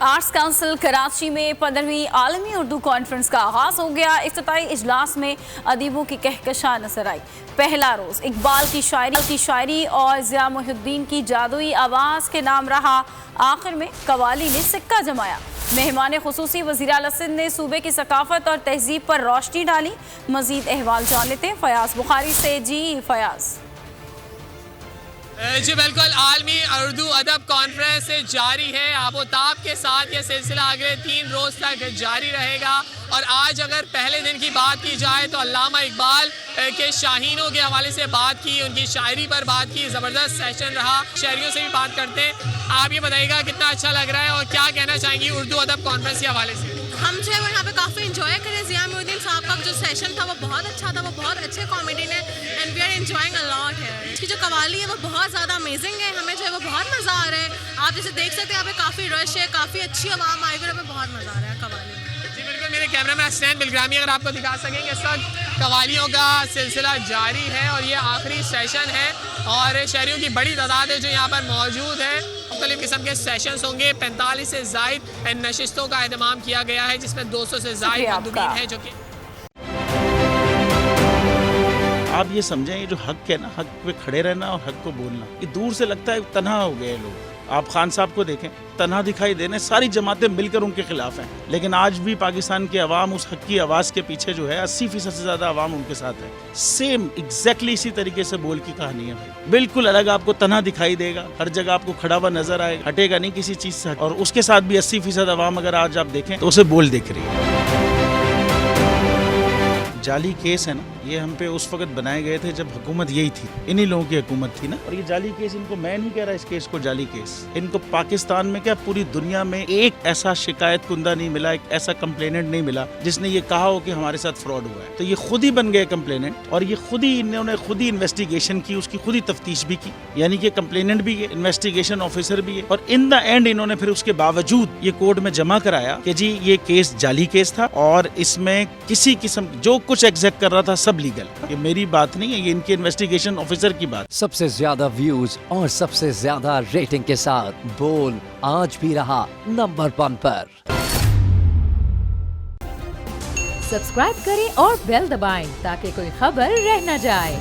Arts council Karachi में 15वीं आलमी Urdu conference का आगाज हो गया। इफ्तिताई इजलास में अदीबों की कहकशां नजर आई। पहला रोज इकबाल की शायरी और ज़िया मुहिउद्दीन की जादुई आवाज़ के नाम रहा। आखिर में कवाली ने सिक्का जमाया। मेहमान खुसूसी वज़ीर आला सिंध ने सूबे की सकाफत और तहजीब पर रोशनी डाली। मजीद अहवाल जान लेते हैं फयाज बुखारी से। जी फयाज। जी बिल्कुल, आलमी उर्दू अदब कॉन्फ्रेंस जारी है। आबोताब के साथ ये सिलसिला अगले 3 रोज़ तक जारी रहेगा। और आज अगर पहले दिन की बात की जाए तो अल्लामा इकबाल के शाहीनों के हवाले से बात की, उनकी शायरी पर बात की। ज़बरदस्त सेशन रहा। शायरियों से भी बात करते हैं। आप ये बताइएगा कितना अच्छा लग रहा है और क्या कहना चाहेंगी उर्दू अदब कॉन्फ्रेंस के हवाले से? हम जो है वो यहाँ पे काफ़ी इंजॉय करें। ज़िया मुहिउद्दीन साहब का जो सेशन था वो बहुत अच्छा था। वो बहुत अच्छे कॉमेडियन है and we are enjoying a lot है। इसकी जो कवाली है वो बहुत ज़्यादा अमेजिंग है। हमें जो है वो बहुत मज़ा आ रहा है। आप जैसे देख सकते हैं यहाँ पे काफ़ी रश है, काफ़ी अच्छी आवाम आई हुई है। हमें बहुत मज़ा आ रहा है कवाली में। जी बिल्कुल, मेरे कैमरा मैन हसनैन बिलग्रामी अगर आपको दिखा सकेंगे, इस वक्त कवालियों का सिलसिला जारी है और ये आखिरी सेशन है और शहरियों की बड़ी तादाद है जो यहाँ पर मौजूद है। मुख्तलिफ किस्म के सेशंस होंगे। 45 से ज़ायद नशिस्तों का एहतमाम किया गया है जिसमें 200 से ज़ायद मंदूबीन है जो कि आप ये समझें, ये जो हक है ना, हक पे खड़े रहना और हक को बोलना, ये दूर से लगता है तन्हा हो गए लोग। आप खान साहब को देखें, तन्हा दिखाई देने, सारी जमातें मिलकर उनके खिलाफ हैं। लेकिन आज भी पाकिस्तान की आवाम उस हक की आवाज़ के पीछे जो है 80% से ज़्यादा आवाम उनके साथ है। सेम एग्जैक्टली इसी तरीके से बोल की कहानी है भाई। बिल्कुल अलग आपको तन्हा दिखाई देगा, हर जगह आपको खड़ा हुआ नजर आएगा, हटेगा नहीं किसी चीज़ से। और उसके साथ भी 80% आवाम अगर आज आप देखें तो उसे बोल दिख रही है। जाली केस है ना, ये हम पे उस वक्त बनाए गए थे जब हुकूमत यही थी, इन्हीं लोगों की हुकूमत थी ना। और ये जाली केस, इनको मैं नहीं कह रहा इस केस को जाली केस, इनको पाकिस्तान में क्या पूरी दुनिया में एक ऐसा शिकायत कुंदा नहीं मिला, एक ऐसा कंप्लेनेंट नहीं मिला जिसने ये कहा हो कि हमारे साथ फ्रॉड हुआ है। तो ये खुद ही बन गए कंप्लेनेंट और ये खुद ही इन्होंने खुद ही इन्वेस्टिगेशन की, उसकी खुद ही तफ्तीश भी की। यानी कि कंप्लेनेंट भी है, इन्वेस्टिगेशन ऑफिसर भी है। और इन द एंड इन्होंने फिर उसके बावजूद ये कोर्ट में जमा कराया कि जी ये केस जाली केस था और इसमें किसी किस्म जो कुछ एग्जैक्ट कर रहा था सब लीगल। ये मेरी बात नहीं है, ये इनके इन्वेस्टिगेशन ऑफिसर की बात। सबसे ज्यादा व्यूज और सबसे ज्यादा रेटिंग के साथ बोल आज भी रहा नंबर 1 पर। सब्सक्राइब करें और बेल दबाएं ताकि कोई खबर रह न जाए।